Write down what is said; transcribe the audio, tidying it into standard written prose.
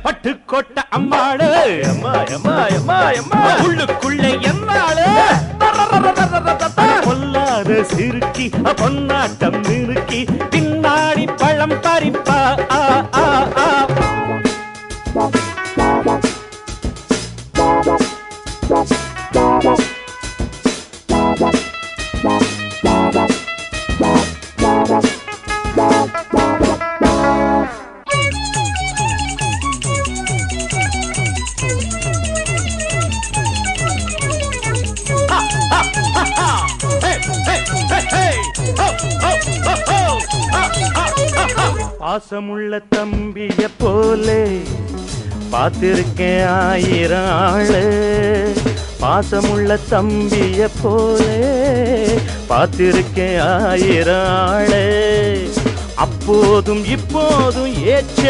பட்டுக்கோட்டை அம்மாளு அம்மா அம்மா அம்மா அம்மா உள்ளுக்குள்ளே என்னாளு பொல்லாத சிறுக்கி பொன்னாட்டம் நிறுக்கி பின்னாடி பழம் பறிப்பா பாசமுள்ள தம்பிய போலே பார்த்திருக்கேன் ஆயிரம் ஆளு பாசமுள்ள தம்பிய போலே பார்த்திருக்கேன் ஆயிரம் ஆளு அப்போதும் இப்போதும் ஏற்ற